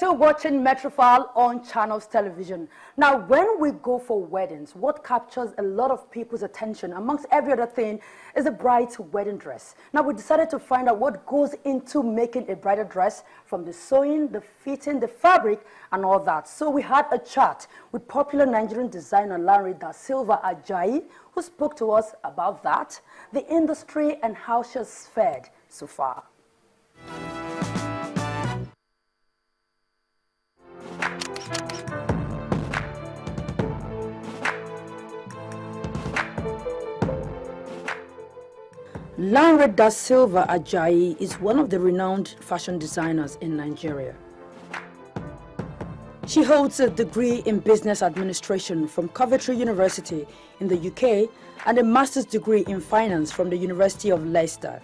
still watching Metrofile on Channels Television. Now, when we go for weddings, what captures a lot of people's attention, amongst every other thing, is a bride's wedding dress. Now, we decided to find out what goes into making a bridal dress, from the sewing, the fitting, the fabric, and all that. So we had a chat with popular Nigerian designer Lanre Da Silva Ajayi, who spoke to us about that, the industry, and how she's fared so far. Lanre Da Silva Ajayi is one of the renowned fashion designers in Nigeria. She holds a degree in business administration from Coventry University in the UK and a master's degree in finance from the University of Leicester.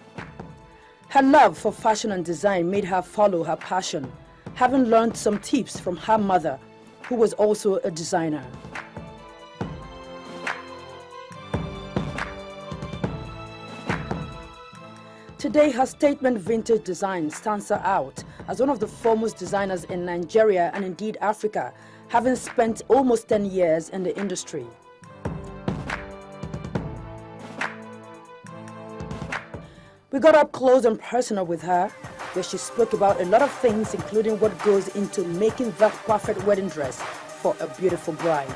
Her love for fashion and design made her follow her passion, having learned some tips from her mother, who was also a designer. Today, her statement vintage design stands her out as one of the foremost designers in Nigeria and indeed Africa, having spent almost 10 years in the industry. We got up close and personal with her, where she spoke about a lot of things, including what goes into making that perfect wedding dress for a beautiful bride.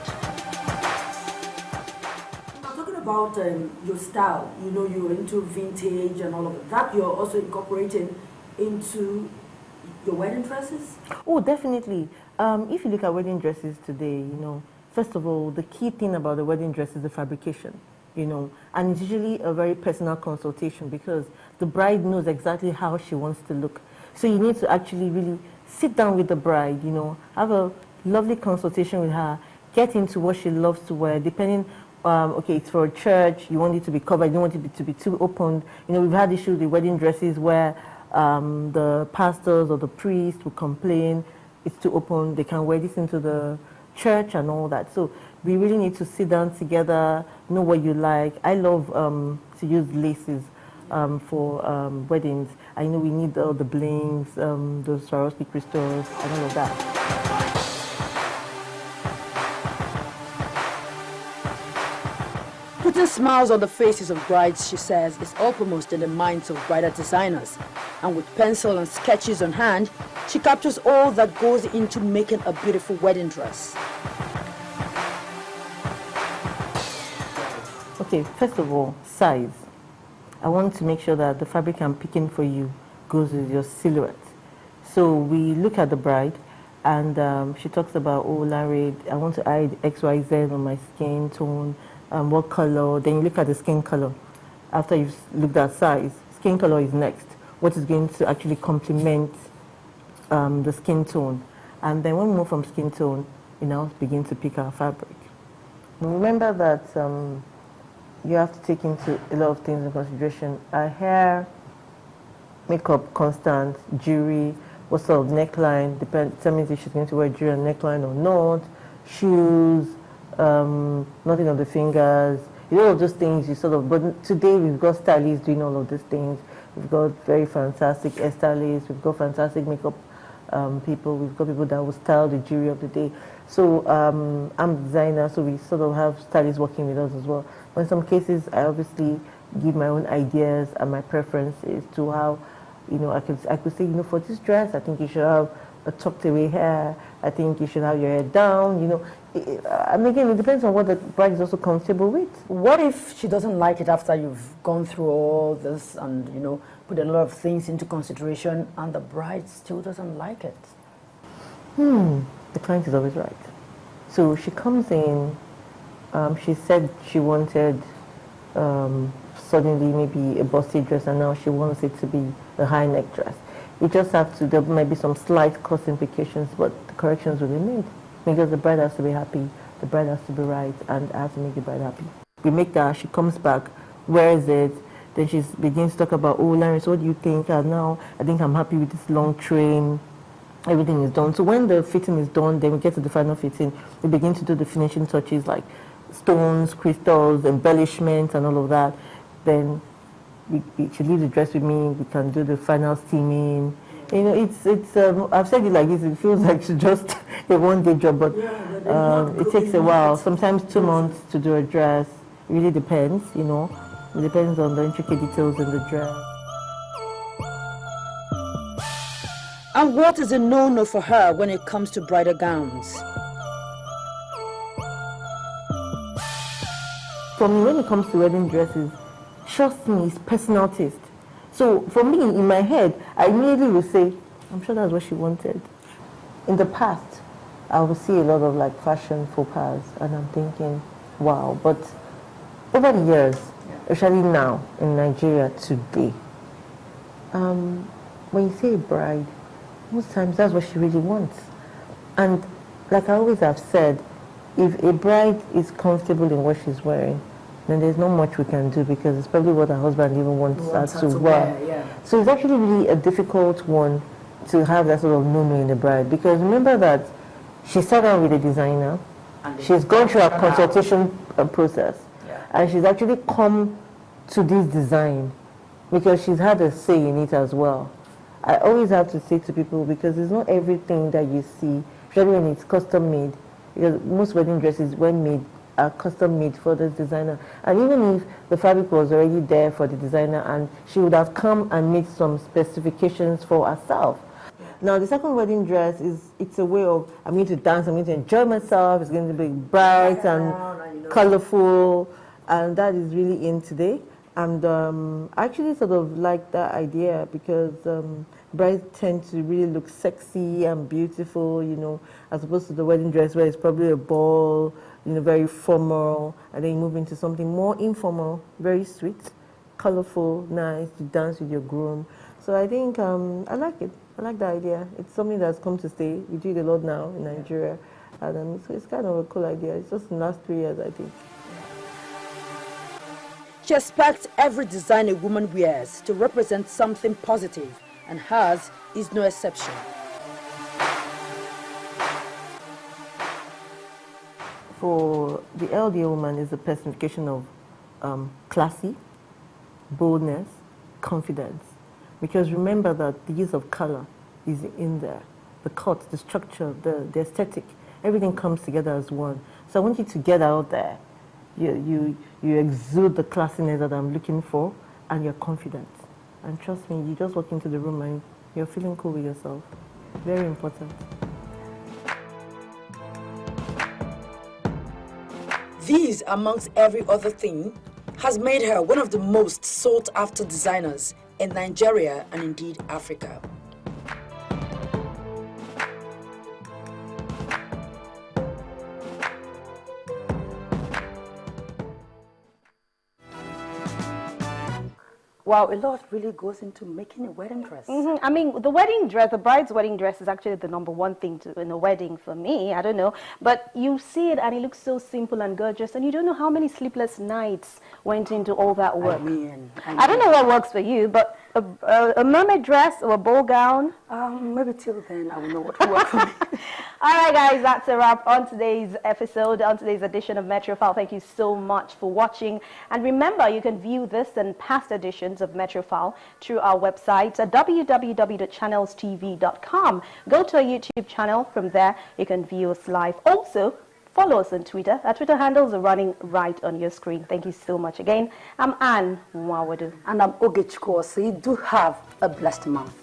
About your style, you know, you're into vintage and all of that you're also incorporating into your wedding dresses? Oh, definitely. If you look at wedding dresses today, you know, first of all, the key thing about the wedding dress is the fabrication, you know, and it's usually a very personal consultation because the bride knows exactly how she wants to look. So you need to actually really sit down with the bride, you know, have a lovely consultation with her, get into what she loves to wear, depending okay, it's for a church, you want it to be covered, you don't want it to be too open. You know, we've had issues with wedding dresses where the pastors or the priest will complain it's too open, they can wear this into the church and all that. So we really need to sit down together, know what you like. I love to use laces for weddings. I know we need all the blings, those Swarovski crystals and all of that. Putting smiles on the faces of brides, she says, is uppermost in the minds of bridal designers. And with pencil and sketches on hand, she captures all that goes into making a beautiful wedding dress. Okay, first of all, size. I want to make sure that the fabric I'm picking for you goes with your silhouette. So we look at the bride, and she talks about, oh, Larry, I want to add X, Y, Z on my skin tone. What color, then you look at the skin color. After you've looked at size, skin color is next. What is going to actually complement the skin tone. And then when we move from skin tone, we now begin to pick our fabric. Remember that you have to take into a lot of things in consideration. Our hair, makeup, constant, jewelry, what sort of neckline, determines if she's going to wear jewelry and neckline or not, shoes, nothing on the fingers, all of those things you sort of, but today we've got stylists doing all of these things. We've got very fantastic hairstylists, we've got fantastic makeup people, we've got people that will style the jewelry of the day. So I'm a designer, so we sort of have stylists working with us as well. But in some cases, I obviously give my own ideas and my preferences to how, you know, I could say, you know, for this dress, I think you should have a tucked away hair. I think you should have your hair down, you know. And again, it depends on what the bride is also comfortable with. What if she doesn't like it after you've gone through all this and, you know, put a lot of things into consideration and the bride still doesn't like it? The client is always right. So she comes in, she said she wanted suddenly maybe a busty dress and now she wants it to be a high neck dress. We just have to, there might be some slight cost implications, but the corrections will be made. Because the bride has to be happy, the bride has to be right, and I have to make the bride happy. We make that, she comes back, wears it, then she begins to talk about, oh, Larry, so what do you think? Now, I think I'm happy with this long train, everything is done. So when the fitting is done, then we get to the final fitting, we begin to do the finishing touches like stones, crystals, embellishments, and all of that. Then she leaves the dress with me, we can do the final steaming, You know, I've said it like this, it feels like it's just a one-day job, but it takes a while, sometimes 2 months to do a dress. It really depends, you know. It depends on the intricate details in the dress. And what is a no-no for her when it comes to bridal gowns? For me, when it comes to wedding dresses, trust me, it's personal taste. So for me, in my head, I immediately would say, I'm sure that's what she wanted. In the past, I would see a lot of like fashion faux pas, and I'm thinking, wow. But over the years, especially now in Nigeria today, when you say a bride, most times that's what she really wants. And like I always have said, if a bride is comfortable in what she's wearing, then there's not much we can do, because it's probably what her husband even wants her to wear. Yeah. So it's actually really a difficult one to have that sort of no-no in the bride, because remember that she sat down with a designer, she's gone through a consultation process, and she's actually come to this design because she's had a say in it as well. I always have to say to people, because it's not everything that you see, especially when it's custom made, because most wedding dresses, when made, are custom made for this designer. And even if the fabric was already there for the designer, and she would have come and made some specifications for herself. Now the second wedding dress it's a way of, I'm going to dance, I'm going to enjoy myself, it's going to be bright and colorful, and that is really in today. And I actually sort of like that idea, because brides tend to really look sexy and beautiful, you know, as opposed to the wedding dress where it's probably a ball, you know, very formal, and then you move into something more informal, very sweet, colorful, nice, to dance with your groom. So I think I like it. I like the idea. It's something that's come to stay. We do it a lot now in Nigeria, and so it's kind of a cool idea. It's just in the last 3 years, I think. She expects every design a woman wears to represent something positive, and hers is no exception. For the LDA woman is a personification of classy, boldness, confidence. Because remember that the use of color is in there. The cut, the structure, the aesthetic, everything comes together as one. So I want you to get out there. You exude the classiness that I'm looking for, and you're confident. And trust me, you just walk into the room and you're feeling cool with yourself. Very important. These, amongst every other thing, has made her one of the most sought-after designers in Nigeria and indeed Africa. Wow, a lot really goes into making a wedding dress. I mean, the wedding dress, the bride's wedding dress is actually the #1 thing in a wedding for me. I don't know. But you see it and it looks so simple and gorgeous, and you don't know how many sleepless nights went into all that work. I don't know what works for you, but a mermaid dress or a ball gown? Maybe till then I will know what will work for me. All right, guys, that's a wrap on today's episode, on today's edition of Metrofile. Thank you so much for watching. And remember, you can view this and past editions of Metrofile through our website at www.channelstv.com. Go to our YouTube channel. From there, you can view us live. Also, follow us on Twitter. Our Twitter handles are running right on your screen. Thank you so much again. I'm Anne Mwawadu. And I'm Ogechko. So you do have a blessed month.